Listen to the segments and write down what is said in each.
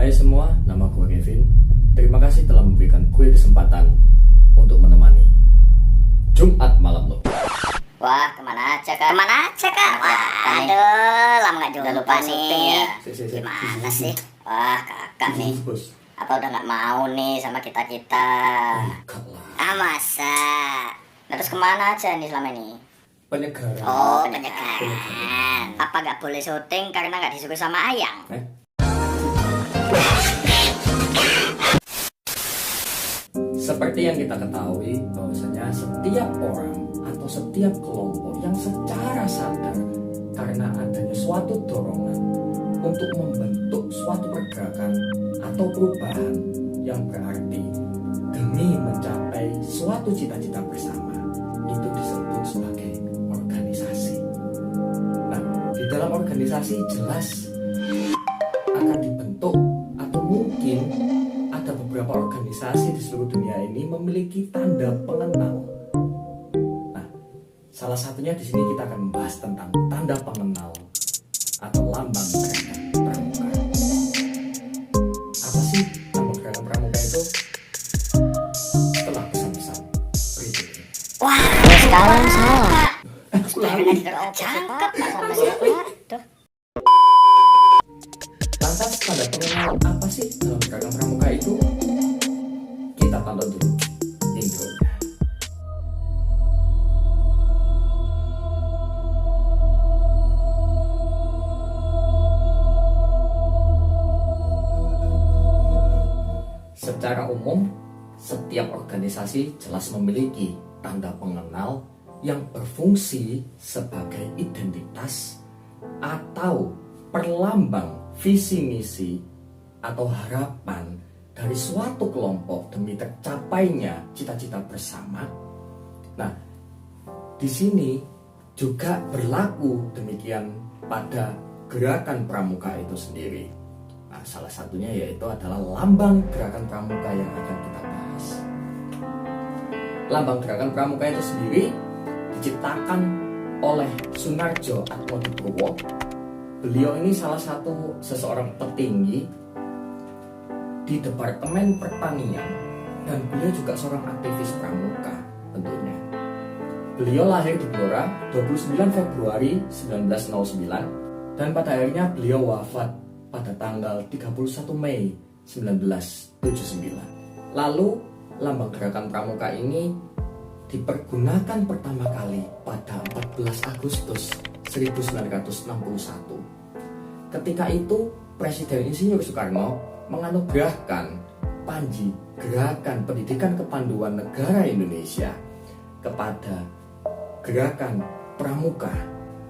Hai semua, nama gue Kevin. Terima kasih telah memberikan gue kesempatan untuk menemani Jumat malam lo. Wah, kemana aja kak? Wah, aduh, lama gak jumpa lupa nih. Gimana sih? Wah, kakak nih. Apa udah gak mau nih sama kita-kita? Masa? Terus kemana aja nih selama ini? Penyegaran. Oh, penyegaran. Apa gak boleh syuting karena gak disuruh sama Ayang? Seperti yang kita ketahui bahwasanya setiap orang atau setiap kelompok yang secara sadar karena adanya suatu dorongan untuk membentuk suatu pergerakan atau perubahan yang berarti demi mencapai suatu cita-cita bersama, itu disebut sebagai organisasi. Nah, di dalam organisasi jelas akan dibentuk atau mungkin ada beberapa organisasi di seluruh dunia ini memiliki tanda pengenal. Nah, salah satunya di sini kita akan membahas tentang tanda pengenal atau lambang gerakan pramuka. Apa sih lambang gerakan pramuka itu? Setelah pesan-pesan berikut ini. Wah, sekarang salah. Aku lalu. Cangkep sama siapa? Tuh. Lantas tanda pengenal apa sih dalam gerakan pramuka itu? Kita tonton dulu intronya. Secara umum, setiap organisasi jelas memiliki tanda pengenal yang berfungsi sebagai identitas atau perlambang visi misi atau harapan dari suatu kelompok demi tercapainya cita-cita bersama. Nah, di sini juga berlaku demikian pada gerakan pramuka itu sendiri. Nah, salah satunya yaitu adalah lambang gerakan pramuka yang akan kita bahas. Lambang gerakan pramuka itu sendiri diciptakan oleh Sunarjo Atmodibowo. Beliau ini salah satu seseorang petinggi di Departemen Pertanian dan beliau juga seorang aktivis pramuka tentunya. Beliau lahir di Blora 29 Februari 1909 dan pada akhirnya beliau wafat pada tanggal 31 Mei 1979. Lalu lambang gerakan pramuka ini dipergunakan pertama kali pada 14 Agustus 1961. Ketika itu Presiden Insinyur Soekarno menganugerahkan Panji Gerakan Pendidikan Kepanduan Negara Indonesia kepada Gerakan Pramuka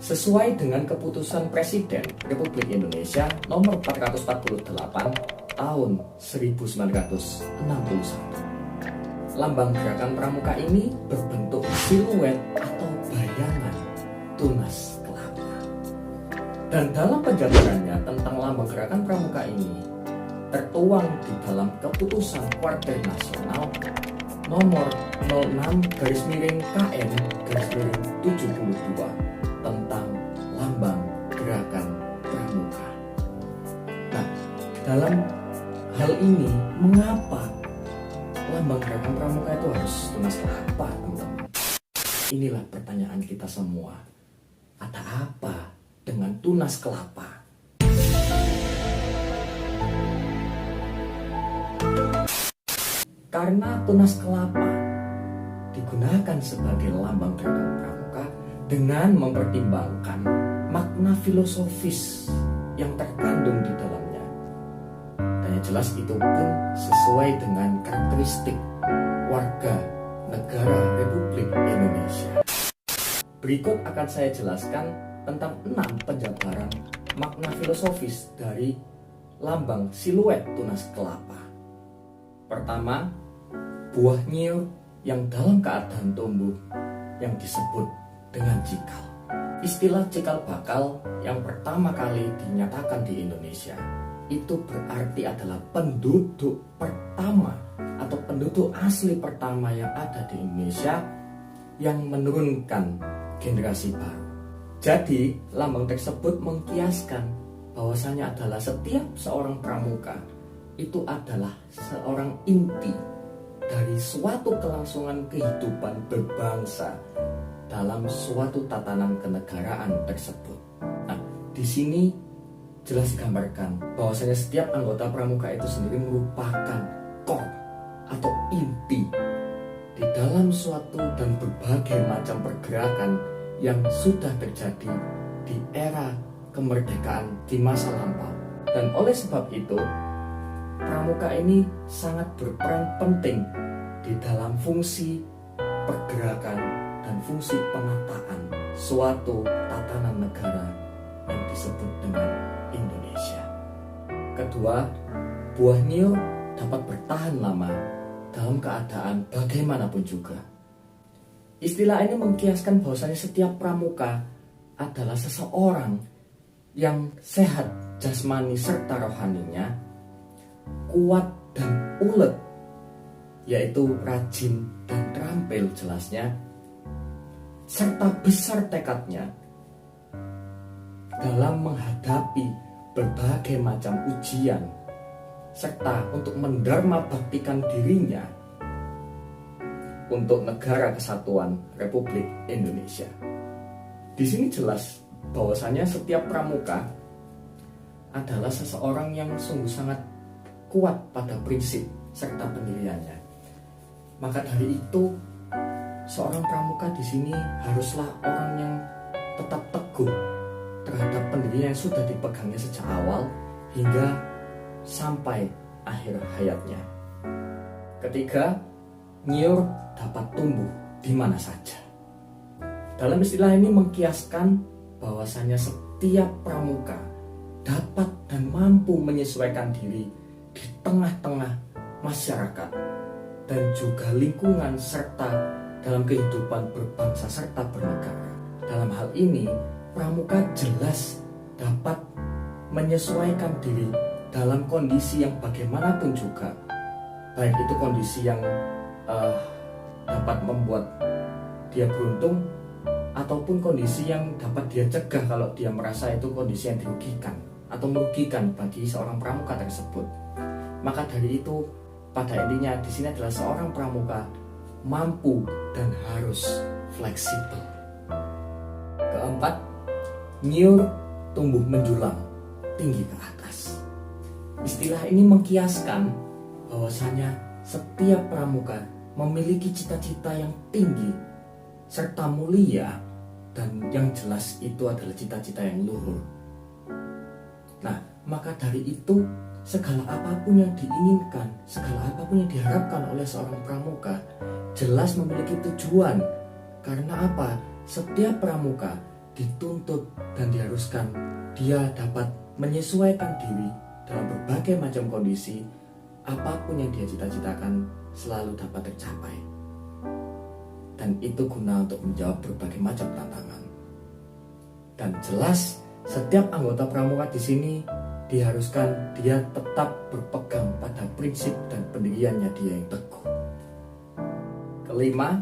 sesuai dengan keputusan Presiden Republik Indonesia nomor 448 tahun 1961. Lambang gerakan pramuka ini berbentuk siluet atau bayangan tunas kelapa. Dan dalam penjabarannya tentang lambang gerakan pramuka ini tertuang di dalam keputusan Partai Nasional nomor 06/KN/72 tentang lambang gerakan pramuka. Nah, dalam hal ini mengapa lambang gerakan pramuka itu harus tunas kelapa, teman-teman? Inilah pertanyaan kita semua. Ada apa dengan tunas kelapa? Karena tunas kelapa digunakan sebagai lambang gerakan pramuka dengan mempertimbangkan makna filosofis yang terkandung di dalamnya. Dan yang jelas itu pun sesuai dengan karakteristik warga negara Republik Indonesia. Berikut akan saya jelaskan tentang 6 penjabaran makna filosofis dari lambang siluet tunas kelapa. Pertama, buah nyiur yang dalam keadaan tumbuh yang disebut dengan cikal. Istilah cikal bakal yang pertama kali dinyatakan di Indonesia itu berarti adalah penduduk pertama atau penduduk asli pertama yang ada di Indonesia yang menurunkan generasi baru. Jadi lambang tersebut mengkiaskan bahwasanya adalah setiap seorang pramuka itu adalah seorang inti dari suatu kelangsungan kehidupan berbangsa dalam suatu tatanan kenegaraan tersebut. Nah, di sini jelas digambarkan bahwasanya setiap anggota pramuka itu sendiri merupakan core atau inti di dalam suatu dan berbagai macam pergerakan yang sudah terjadi di era kemerdekaan di masa lampau. Dan oleh sebab itu, pramuka ini sangat berperan penting di dalam fungsi pergerakan dan fungsi penataan suatu tatanan negara yang disebut dengan Indonesia. Kedua, buah nio dapat bertahan lama dalam keadaan bagaimanapun juga. Istilah ini mengkiaskan bahwasanya setiap pramuka adalah seseorang yang sehat jasmani serta rohaninya, kuat dan ulet, yaitu rajin dan terampil jelasnya, serta besar tekadnya dalam menghadapi berbagai macam ujian, serta untuk mendharma baktikan dirinya untuk negara kesatuan Republik Indonesia. Di sini jelas bahwasanya setiap pramuka adalah seseorang yang sungguh sangat kuat pada prinsip serta pendiriannya. Maka dari itu, seorang pramuka di sini haruslah orang yang tetap teguh terhadap pendirian yang sudah dipegangnya sejak awal hingga sampai akhir hayatnya. Ketiga, nyiur dapat tumbuh di mana saja. Dalam istilah ini mengkiaskan bahwasanya setiap pramuka dapat dan mampu menyesuaikan diri di tengah-tengah masyarakat dan juga lingkungan serta dalam kehidupan berbangsa serta bernegara. Dalam hal ini, pramuka jelas dapat menyesuaikan diri dalam kondisi yang bagaimanapun juga, baik itu kondisi yang dapat membuat dia beruntung ataupun kondisi yang dapat dia cegah kalau dia merasa itu kondisi yang dirugikan atau merugikan bagi seorang pramuka tersebut. Maka dari itu, pada intinya di sini adalah seorang pramuka mampu dan harus fleksibel. Keempat, nyiur tumbuh menjulang tinggi ke atas. Istilah ini mengkiaskan bahwasanya setiap pramuka memiliki cita-cita yang tinggi serta mulia, dan yang jelas itu adalah cita-cita yang luhur. Nah, maka dari itu segala apapun yang diinginkan, segala apapun yang diharapkan oleh seorang pramuka jelas memiliki tujuan. Karena apa? Setiap pramuka dituntut dan diharuskan dia dapat menyesuaikan diri dalam berbagai macam kondisi. Apapun yang dia cita-citakan selalu dapat tercapai, dan itu guna untuk menjawab berbagai macam tantangan. Dan jelas setiap anggota pramuka di sini diharuskan dia tetap berpegang pada prinsip dan pendiriannya dia yang teguh. Kelima,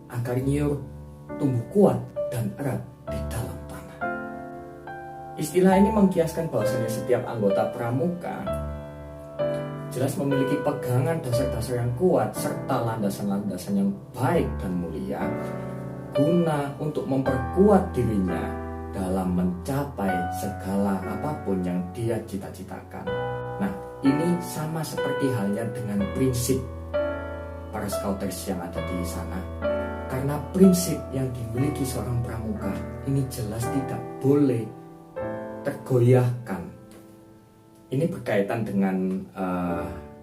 agar nyiur tumbuh kuat dan erat di dalam tanah. Istilah ini mengkiaskan bahwasanya setiap anggota pramuka jelas memiliki pegangan dasar-dasar yang kuat serta landasan-landasan yang baik dan mulia guna untuk memperkuat dirinya dalam mencapai segala apapun yang dia cita-citakan. Nah, ini sama seperti halnya dengan prinsip para scouters yang ada di sana. Karena prinsip yang dimiliki seorang pramuka ini jelas tidak boleh tergoyahkan. Ini berkaitan dengan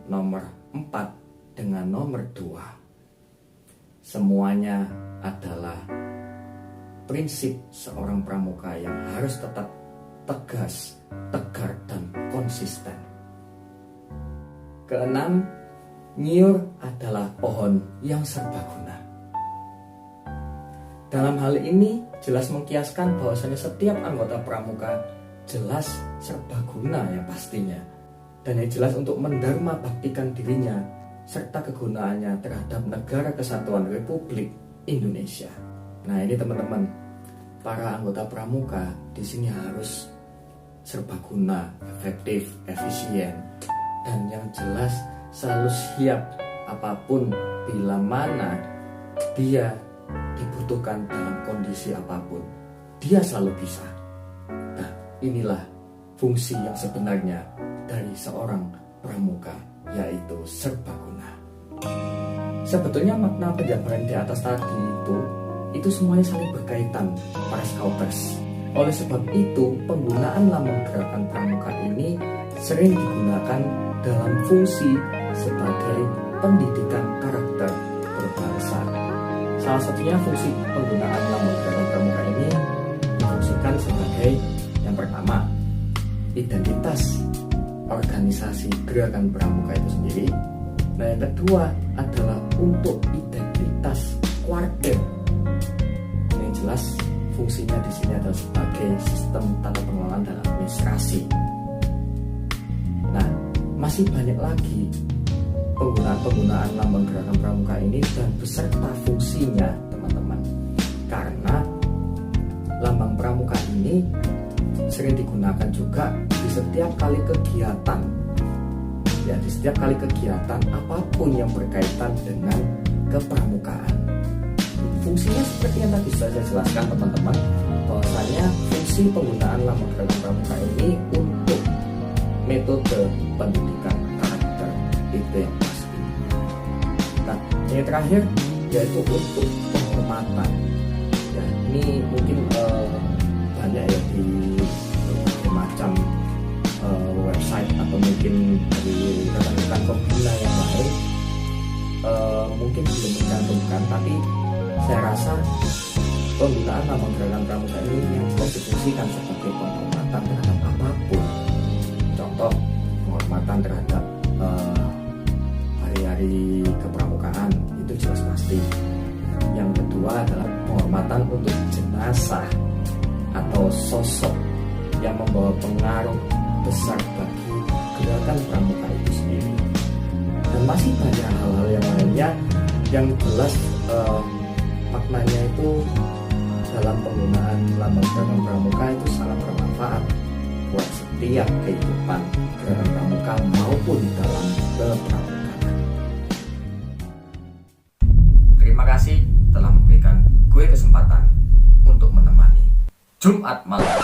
nomor 4 dengan nomor 2. Semuanya adalah prinsip seorang pramuka yang harus tetap tegas, tegar, dan konsisten. Keenam, nyiur adalah pohon yang serbaguna. Dalam hal ini jelas mengkiaskan bahwasanya setiap anggota pramuka jelas serbaguna ya pastinya, dan yang jelas untuk mendharma baktikan dirinya serta kegunaannya terhadap negara kesatuan Republik Indonesia. Nah, ini teman-teman, para anggota pramuka di sini harus serbaguna, efektif, efisien, dan yang jelas selalu siap apapun bila mana dia dibutuhkan dalam kondisi apapun. Dia selalu bisa. Nah, inilah fungsi yang sebenarnya dari seorang pramuka, yaitu serbaguna. Sebetulnya makna penjabaran di atas tadi itu semuanya saling berkaitan para scouters. Oleh sebab itu, penggunaan lambang gerakan pramuka ini sering digunakan dalam fungsi sebagai pendidikan karakter berbangsa. Salah satunya fungsi penggunaan lambang gerakan pramuka ini difungsikan sebagai yang pertama, identitas organisasi gerakan pramuka itu sendiri. Nah, yang kedua adalah untuk identitas keluarga. Yang jelas fungsinya di sini adalah sebagai sistem tata pengelolaan dan administrasi. Nah, masih banyak lagi penggunaan lambang gerakan pramuka ini dan beserta fungsinya, teman-teman. Karena lambang pramuka ini sering digunakan juga di setiap kali kegiatan. Ya, di setiap kali kegiatan apapun yang berkaitan dengan kepramukaan. Fungsinya seperti yang tadi sudah saya jelaskan, teman-teman, bahwasanya fungsi penggunaan lambang gerakan pramuka ini untuk metode pendidikan karakter, itu yang pasti. Nah, yang terakhir yaitu untuk penghormatan. Ya, ini mungkin banyak ya di berbagai macam website atau mungkin dari rekan-rekan pembina yang lain mungkin belum mencantumkan, tapi saya rasa penggunaan lambang gerakan pramuka ini yang jelas difungsikan sebagai penghormatan terhadap apapun. Contoh, penghormatan terhadap hari-hari kepramukaan, itu jelas pasti. Yang kedua adalah penghormatan untuk jenazah atau sosok yang membawa pengaruh besar bagi gerakan pramuka itu sendiri. Dan masih banyak hal-hal yang lainnya yang jelas maknanya itu dalam penggunaan lambang gerakan pramuka itu sangat bermanfaat buat setiap kehidupan gerakan pramuka maupun dalam kepramukaan. Terima kasih telah memberikan gue kesempatan untuk menemani Jumat malam.